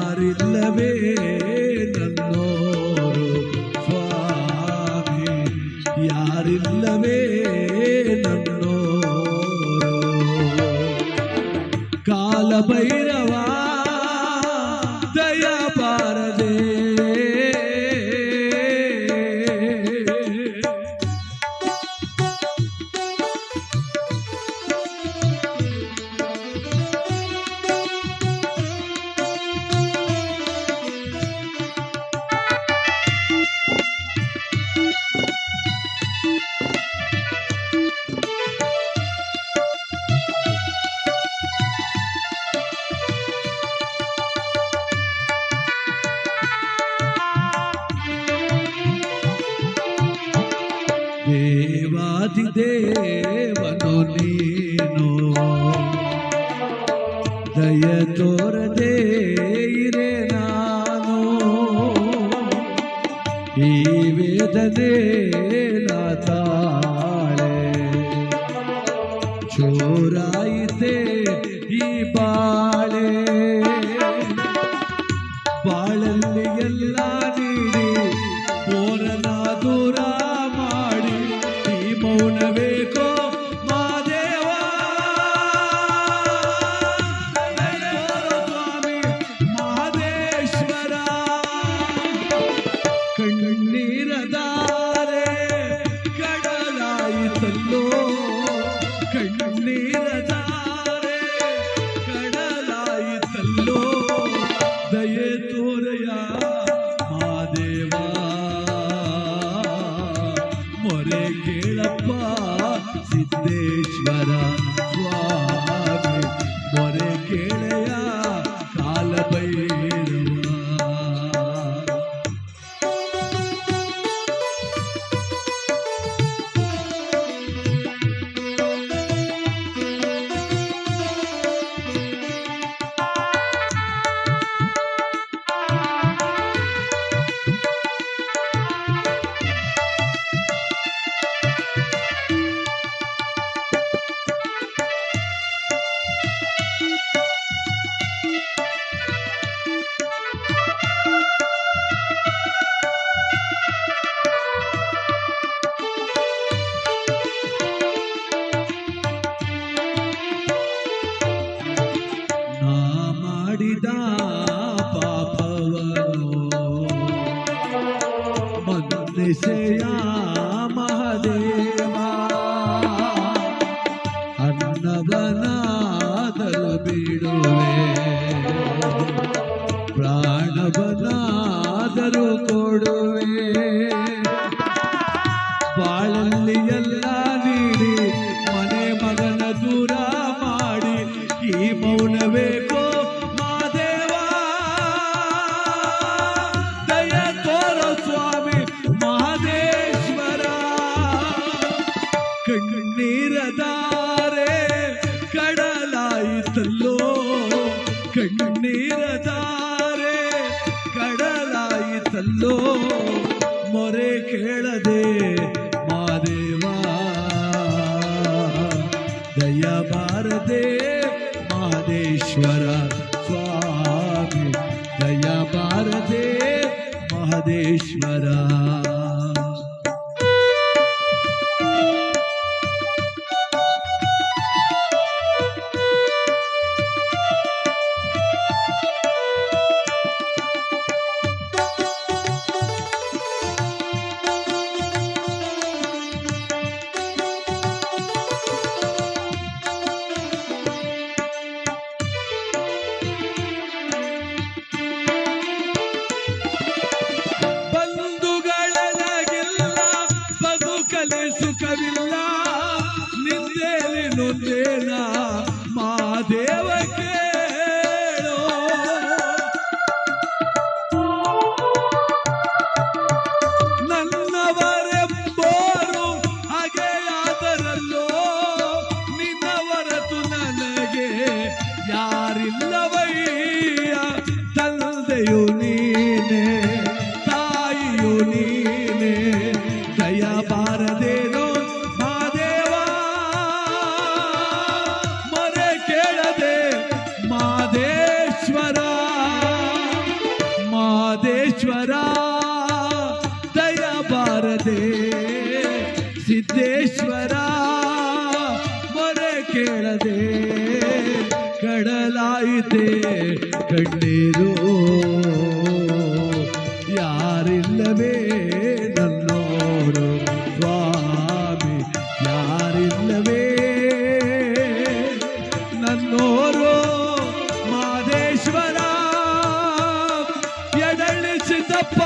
ಯಾರಿಲ್ಲವೇ ನನ್ನೋರು ಸ್ವಾಮಿ, ಯಾರಿಲ್ಲವೇ ನನ್ನೋರು. ಕಾಲಭೈರವ ದಯ ಬಾರದೆ, ದೇವಾದಿದೇವನು ನೀನು ದಯ ತೋರದೆ ಇರೆ ನಾನು. ಈ ವೇದನೆ ನಾ ತಾಳೆ, ಚೋರಾಯಿತೆ ಈ ಬಾಳೆ. ಬಾಳಲ್ಲಿ ಎಲ್ಲ ನೀಡಿ ಓರನ ದೂರ ಮಾಡಿ, ಈ ಮೌನ ಬೇಕೋ ಮಾದೇವ. ಸ್ವಾಮಿ ಮಹದೇಶ್ವರ, ಕಣ್ಣೀರದಾರೆ ಕಡಲಾಯಿತಲ್ಲೋ, ಕಣ್ಣೀರದಾರೆ ಕಡಲಾಯಿತಲ್ಲೋ. ದಯೆ ತೋರಯ ಮಾದೇವ, ಮೊರೆ ಕೇಳಪ್ಪ ಸಿದ್ದೇಶ್ವರ ಸ್ವಾಮಿ, ಮೊರೆ ಕೇಳೆಯ ಕಾಲಭೈರವ. ಮಾಡಿದ ಪಾಪವನು ಮನ್ನಿಸೆಯ ಮಹದೇವ. ಅನ್ನವನಾದರೂ ಬಿಡುವೆ, ಪ್ರಾಣವನಾದರೂ ಕೊಡುವೆ. ಬಾಳಲ್ಲಿ ಎಲ್ಲ ನೀಡಿ ಮನೆ ಮಗನ ದೂರ ಮಾಡಿ, ಈ ಮೌನ ಬೇಕೋ ಮಾದೇವ. ದಯ ತೋರ ಸ್ವಾಮಿ ಮಹದೇಶ್ವರ, ಕಣ್ಣೀರದಾರೆ ಕಡಲಾಯಿತಲ್ಲೋ, ಕಣ್ಣೀರದಾರೆ ಕಡಲಾಯಿತಲ್ಲೋ. ಮೊರೆ ಕೇಳದೆ ಮಾದೇವ, ದಯ ಬಾರದೆ ಮಹದೇಶ್ವರ ಸ್ವಾಮಿ, ದಯ ಬಾರದೆ ಮಹದೇಶ್ವರ. ಬಂಧುಗಳ ಬಾರದೆ ಸಿದ್ದೇಶ್ವರ ಮೊರೆ ಕೇಳದೆ ಕಡಲಾಯಿತೆ ಕಣ್ಣೀರು ಯಾರಿಲ್ಲವೇ ನನ್ನೋರು ಸ್ವಾಮಿ ಯಾರಿಲ್ಲವೇ ನನ್ನೋರು ಮಾದೇಶ್ವರ ಎಡಳಿಸಿದಪ್ಪ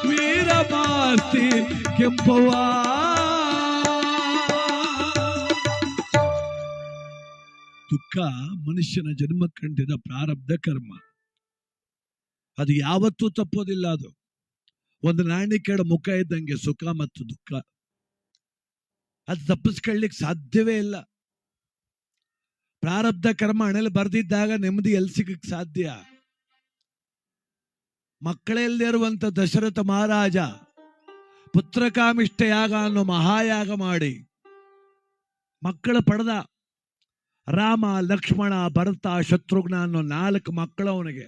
ವೀರಮಾಸ್ತಿ ಕೆಂಪವ್ವ ದುಃಖ ಮನುಷ್ಯನ ಜನ್ಮ ಕಂಡಿದ ಪ್ರಾರಬ್ಧ ಕರ್ಮ. ಅದು ಯಾವತ್ತೂ ತಪ್ಪೋದಿಲ್ಲ. ಅದು ಒಂದು ನಾಣ್ಯಕ್ಕೆರಡು ಮುಖ ಇದ್ದಂಗೆ, ಸುಖ ಮತ್ತು ದುಃಖ. ಅದು ತಪ್ಪಿಸ್ಕೊಳ್ಳಿಕ್ಕೆ ಸಾಧ್ಯವೇ ಇಲ್ಲ. ಪ್ರಾರಬ್ಧ ಕರ್ಮ ಹಣೆಯಲ್ಲಿ ಬರ್ದಿದ್ದಾಗ ನೆಮ್ಮದಿ ಎಲ್ಲಿ ಸಿಗಕ್ಕೆ ಸಾಧ್ಯ? ಮಕ್ಕಳಲ್ಲದೆ ಇರುವಂತ ದಶರಥ ಮಹಾರಾಜ ಪುತ್ರಕಾಮಿಷ್ಟ ಯಾಗ ಅನ್ನೋ ಮಹಾಯಾಗ ಮಾಡಿ ಮಕ್ಕಳು ಪಡೆದ. ರಾಮ, ಲಕ್ಷ್ಮಣ, ಭರತ, ಶತ್ರುಘ್ನ ಅನ್ನೋ 4 ಮಕ್ಕಳು ಅವನಿಗೆ.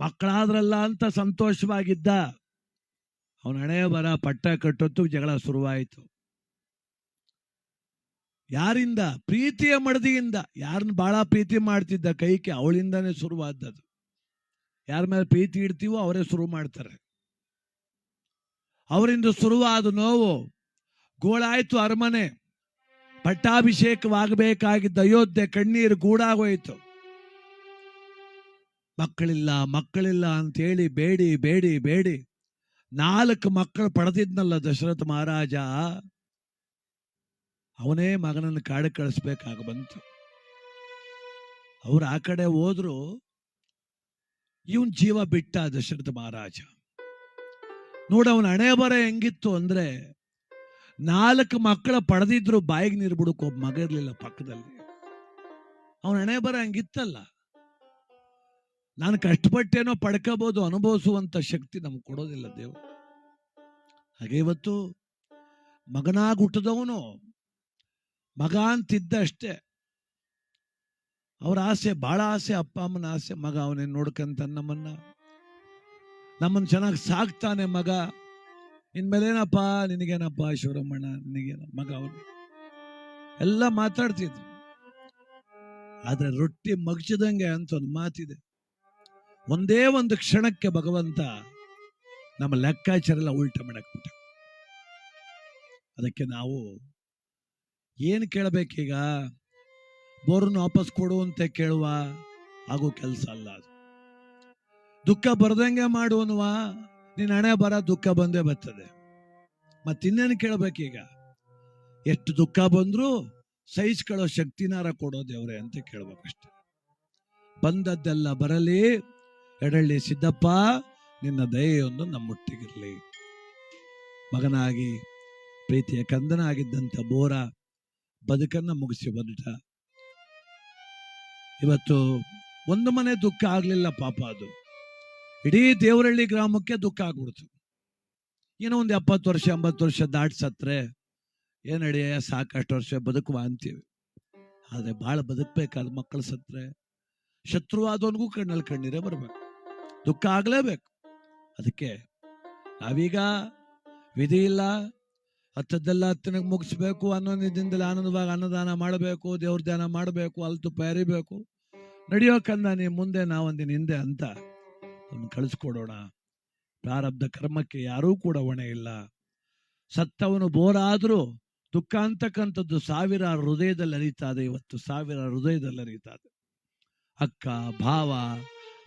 ಮಕ್ಕಳಾದ್ರಲ್ಲ ಅಂತ ಸಂತೋಷವಾಗಿದ್ದ. ಅವನ ಹಣೆ ಬರ ಪಟ್ಟ ಕಟ್ಟೊತ್ತು ಜಗಳ ಶುರುವಾಯಿತು. ಯಾರಿಂದ? ಪ್ರೀತಿಯ ಮಡದಿಯಿಂದ. ಯಾರನ್ನ ಬಹಳ ಪ್ರೀತಿ ಮಾಡ್ತಿದ್ದ ಕೈಕೆ, ಅವಳಿಂದಾನೇ ಶುರುವಾದದ್ದು. ಯಾರ ಮೇಲೆ ಪ್ರೀತಿ ಇಡ್ತೀವೋ ಅವರೇ ಶುರು ಮಾಡ್ತಾರೆ. ಅವರಿಂದ ಶುರುವಾದ ನೋವು. ಗೋಳಾಯ್ತು ಅರಮನೆ. ಪಟ್ಟಾಭಿಷೇಕವಾಗಬೇಕಾಗಿದ್ದ ಅಯೋಧ್ಯೆ ಕಣ್ಣೀರು ಗೂಡಾಗೋಯ್ತು. ಮಕ್ಕಳಿಲ್ಲ ಮಕ್ಕಳಿಲ್ಲ ಅಂತೇಳಿ ಬೇಡಿ ಬೇಡಿ ಬೇಡಿ 4 ಮಕ್ಕಳು ಪಡೆದಿದ್ನಲ್ಲ ದಶರಥ ಮಹಾರಾಜ, ಅವನೇ ಮಗನನ್ನು ಕಾಡು ಕಳಿಸ್ಬೇಕಾಗ ಬಂತು. ಅವ್ರು ಆ ಕಡೆ ಹೋದ್ರು, ಇವನ್ ಜೀವ ಬಿಟ್ಟ ದಶರಥ ಮಹಾರಾಜ. ನೋಡ ಅವನ ಹಣೆ ಬರ ಹೆಂಗಿತ್ತು ಅಂದ್ರೆ, 4 ಮಕ್ಕಳ ಪಡೆದಿದ್ರು, ಬಾಯಿಗೆ ನೀರು ಬಿಡಕ್ಕೆ ಒಬ್ಬ ಮಗ ಇರ್ಲಿಲ್ಲ ಪಕ್ಕದಲ್ಲಿ. ಅವನ ಹಣೆ ಬರ ಹಂಗಿತ್ತಲ್ಲ. ನಾನು ಕಷ್ಟಪಟ್ಟೇನೋ ಪಡ್ಕೋಬಹುದು, ಅನುಭವಿಸುವಂತ ಶಕ್ತಿ ನಮ್ಗೆ ಕೊಡೋದಿಲ್ಲ ದೇವರು. ಹಾಗೆ ಇವತ್ತು ಮಗನಾಗಿ ಹುಟ್ಟಿದವನು ಮಗ ಅಂತಿದ್ದ ಅಷ್ಟೇ. ಅವ್ರ ಆಸೆ, ಬಹಳ ಆಸೆ, ಅಪ್ಪ ಅಮ್ಮನ ಆಸೆ, ಮಗ ಅವನೇ ನೋಡ್ಕಂತ ನಮ್ಮನ್ನು ಚೆನ್ನಾಗಿ ಸಾಕ್ತಾನೆ ಮಗ. ಇನ್ಮೇಲೇನಪ್ಪ ನಿನಗೇನಪ್ಪ ಶಿವರಮಣ್ಣ, ನಿನಗೇನ ಮಗ ಅವನು ಎಲ್ಲ ಮಾತಾಡ್ತಿದ್ರು. ಆದ್ರೆ ರೊಟ್ಟಿ ಮಗ್ಚಿದಂಗೆ ಅಂತ ಒಂದು ಮಾತಿದೆ. ಒಂದೇ ಒಂದು ಕ್ಷಣಕ್ಕೆ ಭಗವಂತ ನಮ್ಮ ಲೆಕ್ಕಾಚಾರ ಎಲ್ಲ ಉಲ್ಟ ಮಾಡಕ್ಬಿಟ್ಟ. ಅದಕ್ಕೆ ನಾವು ಏನು ಕೇಳಬೇಕೀಗ? ಬೋರನ್ನು ವಾಪಸ್ ಕೊಡು ಅಂತ ಕೇಳುವ ಆಗೋ ಕೆಲಸ ಅಲ್ಲ ಅದು. ದುಃಖ ಬರ್ದಂಗೆ ಮಾಡುವನುವ, ನಿನ್ನ ಹಣೆ ಬರ ದುಃಖ ಬಂದೇ ಬರ್ತದೆ. ಮತ್ತಿನ್ನೇನು ಕೇಳಬೇಕೀಗ? ಎಷ್ಟು ದುಃಖ ಬಂದ್ರೂ ಸಹಿಸ್ಕೊಳ್ಳೋ ಶಕ್ತಿನಾರ ಕೊಡೋ ದೇವ್ರೆ ಅಂತ ಕೇಳ್ಬೇಕಷ್ಟೆ. ಬಂದದ್ದೆಲ್ಲ ಬರಲಿ, ಎಡಳ್ಳಿ ಸಿದ್ದಪ್ಪ ನಿನ್ನ ದಯೆಯೊಂದು ನಮ್ಮೊಟ್ಟಿಗಿರಲಿ. ಮಗನಾಗಿ ಪ್ರೀತಿಯ ಕಂದನಾಗಿದ್ದಂಥ ಬೋರ ಬದುಕನ್ನ ಮುಗಿಸಿ ಬಂದ. ಇವತ್ತು ಒಂದು ಮನೆ ದುಃಖ ಆಗ್ಲಿಲ್ಲ ಪಾಪ, ಅದು ಇಡೀ ದೇವರಹಳ್ಳಿ ಗ್ರಾಮಕ್ಕೆ ದುಃಖ ಆಗ್ಬಿಡ್ತು. ಏನೋ ಒಂದು 70 ವರ್ಷ 80 ವರ್ಷ ದಾಟಿ ಸತ್ರೆ ಏನಡಿಯ ಸಾಕಷ್ಟು ವರ್ಷ ಬದುಕುವ ಅಂತೀವಿ. ಆದ್ರೆ ಬಹಳ ಬದುಕಬೇಕಾದ ಮಕ್ಕಳು ಸತ್ರೆ ಶತ್ರುವಾದವನಿಗೂ ಕಣ್ಣಲ್ಲಿ ಕಣ್ಣೀರೇ ಬರ್ಬೇಕು, ದುಃಖ ಆಗ್ಲೇಬೇಕು. ಅದಕ್ಕೆ ನಾವೀಗ ವಿಧಿ ಇಲ್ಲ, ಹತ್ತದ್ದೆಲ್ಲ ಹತ್ತನಿಗೆ ಮುಗಿಸ್ಬೇಕು, ಅನ್ನೋದಿಂದಲೇ ಆನಂದವಾಗಿ ಅನ್ನದಾನ ಮಾಡಬೇಕು, ದೇವ್ರ ಧ್ಯಾನ ಮಾಡಬೇಕು, ಅಲ್ತು ಪೇರಿಬೇಕು, ನಡೆಯೋಕಂದ ನೀ ಮುಂದೆ ನಾವೊಂದಿನ ಹಿಂದೆ ಅಂತ ಅವನು ಕಳಿಸ್ಕೊಡೋಣ. ಪ್ರಾರಬ್ಧ ಕರ್ಮಕ್ಕೆ ಯಾರೂ ಕೂಡ ಹೊಣೆ ಇಲ್ಲ. ಸತ್ತವನು ಬೋರಾದ್ರೂ ದುಃಖ ಅಂತಕ್ಕಂಥದ್ದು 1000 ಹೃದಯದಲ್ಲಿ ಅರಿತಾ ಇದೆ. ಇವತ್ತು 1000 ಹೃದಯದಲ್ಲಿ ಅರಿತಾ ಇದೆ. ಅಕ್ಕ, ಭಾವ,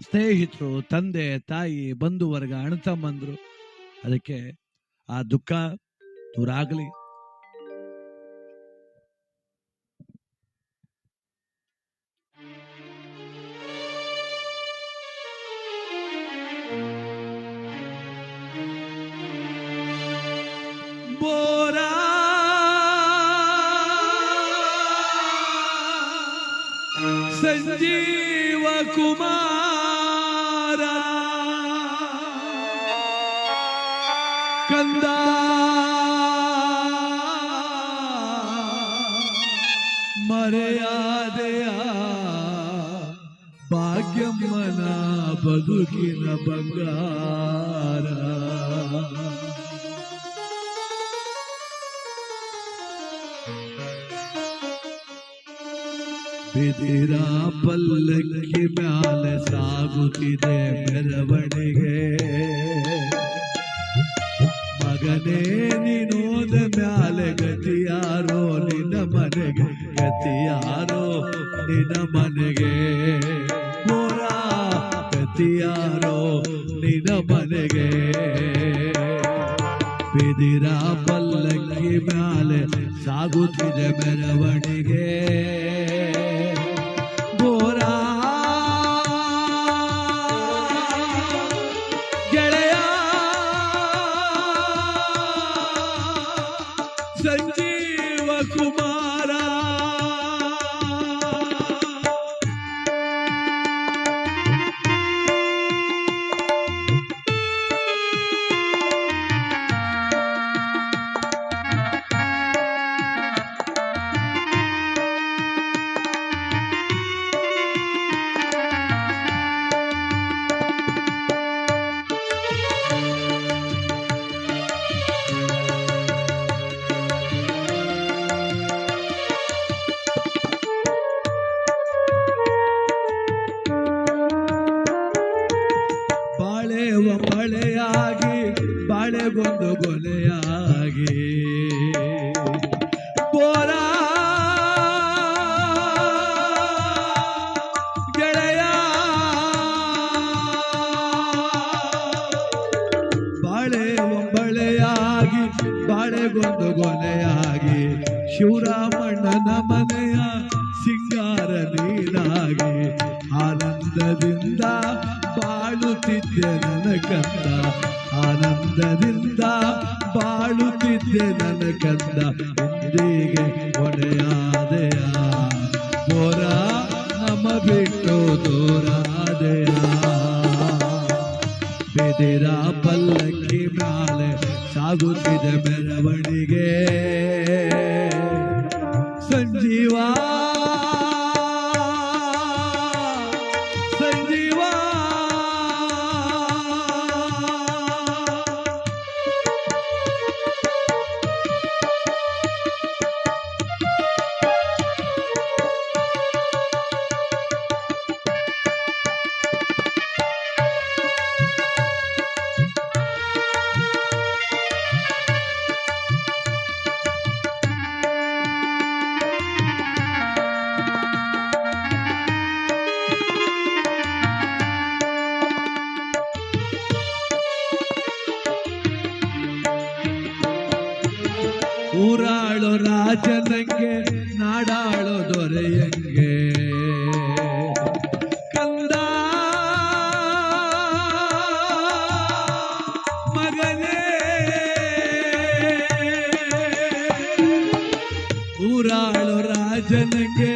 ಸ್ನೇಹಿತರು, ತಂದೆ ತಾಯಿ, ಬಂಧು ವರ್ಗ, ಅಣ್ಣತಮ್ಮಂದ್ರು. ಅದಕ್ಕೆ ಆ ದುಃಖ ದೂರ ಆಗಲಿ. ಬೋರಾ ಸಂಜೀವ ಕುಮಾರ ಕಂದ ಮರೆಯಾದೆಯ ಭಾಗ್ಯಮ್ಮನ ಬದುಕಿನ ಬಂಗಾರ. ಬಿದಿರ ಪಲ್ಲಕ್ಕಿ ಮ್ಯಾಲೆ ಸಾಗುತ್ತಿದೆ ಮೆರವಣಿಗೆ. ಮಗನೇ ನೀನೋದ ಮ್ಯಾಲೆ ಗತಿಯಾರೋ ನಿನ್ನ ಮನೆಗೆ, ಗತಿಯಾರೋ ನಿನ್ನ ಮನೆಗೆ. ಗೋರ ಗತಿಯಾರೋ ನಿನ್ನ ಮನೆಗೆ. ಬಿದಿರ ಪಲ್ಲಕ್ಕಿ ಮ್ಯಾಲೆ ಸಾಗುತ್ತಿದೆ ಮೆರವಣಿಗೆ. ಗೋರ ಗೆಳೆಯ ಸಂಜೀವ ಕುಮಾರ. ಬಳೆಯಾಗಿ ಬಾಳೆಗೊಂದು ಗೊಲೆಯಾಗಿ. ಬೋರ ಗೆಳೆಯ ಬಾಳೆ ಒಂಬಳೆಯಾಗಿ ಬಾಳೆಗೊಂದು ಗೊಲೆಯಾಗಿ. ಶಿವರಾಮಣ್ಣನ ಮನೆಯ ಸಿಂಗಾರ ನೀನಾಗಿ. ಆನಂದದಿಂದ ಬಾಳುತ್ತಿದ್ದೆ ನನ್ನ ಕಂದ, ಆನಂದದಿಂದ ಬಾಳುತ್ತಿದ್ದೆ ನನ್ನ ಕಂದ. ಇಂದಿಗೆ ಕೊನೆಯಾದೆಯ ಬೋರ, ನಮ್ಮ ಬಿಟ್ಟು ದೂರಾದೆಯ. ಬಿದಿರ ಪಲ್ಲಕ್ಕಿ ಮ್ಯಾಲೆ ಸಾಗುತ್ತಿದೆ ಮೆರವಣಿಗೆ. ಸಂಜೀವ ಸಂಜೀವ ಊರಾಳೋ ರಾಜನಂಗೆ ನಾಡಾಳೋ ದೊರೆಯಂಗೆ. ಕಂದ ಮಗನೇ ಊರಾಳೋ ರಾಜನಂಗೆ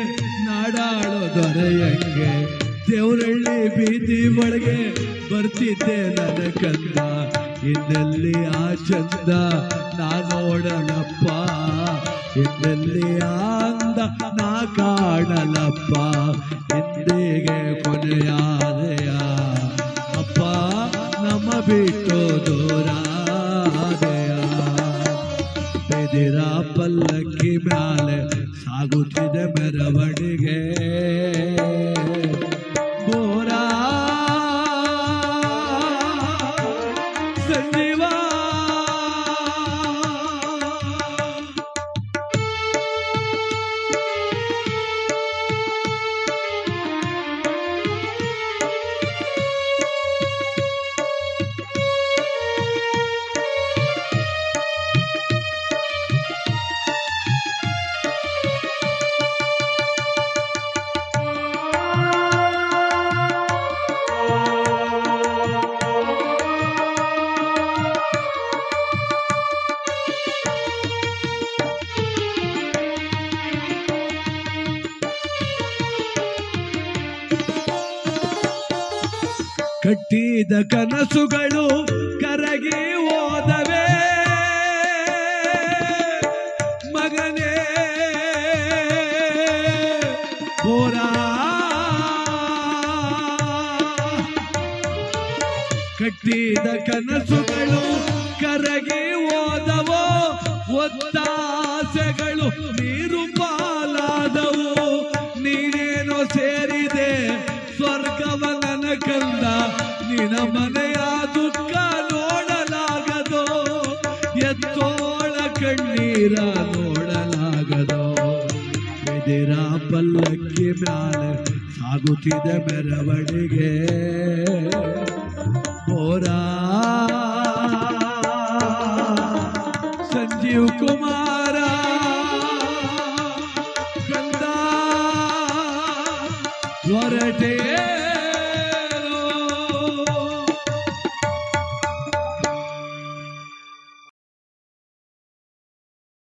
ನಾಡಾಳೋ ದೊರೆಯಂಗೆ. ದೇವರಳ್ಳಿ ಬೀದಿ ಒಳಗೆ ಬರ್ತಿದ್ದೆ ನನ್ನ ಕಂದ. ಇನ್ನೆಲ್ಲಿ ಆ ಚಂದ ನಾ ನೋಡಲಪ್ಪ, ಇನ್ನೆಲ್ಲಿ ಅಂದ ನಾ ಕಾಣಲಪ್ಪ. ಇಂದಿಗೆ ಕೊನೆಯಾದೆಯ ಅಪ್ಪ, ನಮ್ಮ ಬಿಟ್ಟು ದೂರಾದೆಯ. ಬಿದಿರ ಪಲ್ಲಕ್ಕಿ ಮ್ಯಾಲೆ ಸಾಗುತ್ತಿದೆ ಮೆರವಣಿಗೆ. ಬೋರ ಸಂಜೀವ ಕಟ್ಟಿದ ಕನಸುಗಳು ಕರಗಿ ಹೋದವೆ ಮಗನೇ. ಬೋರ ಕಟ್ಟಿದ ಕನಸುಗಳು ಕರಗಿ ಹೋದವೋ, ಒತ್ತಾಸೆಗಳು ನೀರು ಪಾಲಾದವು. ನೀನೇನೋ ಸೇರಿದೆ ಸ್ವರ್ಗವ ನನ್ನ ಕಂದ, ನಿನ್ನ ಮನೆಯ ದುಃಖ ನೋಡಲಾಗದೋ, ಎತ್ತೋಳ ಕಣ್ಣೀರ ನೋಡಲಾಗದೋ. ಎದಿರ ಪಲ್ಲಕ್ಕಿ ಮ್ಯಾಲೆ ಸಾಗುತ್ತಿದೆ ಮೆರವಣಿಗೆ, ಮೋರ ಸಂಜೀವ್ ಕುಮಾರ ಕಂದ ಹೊರಟೆ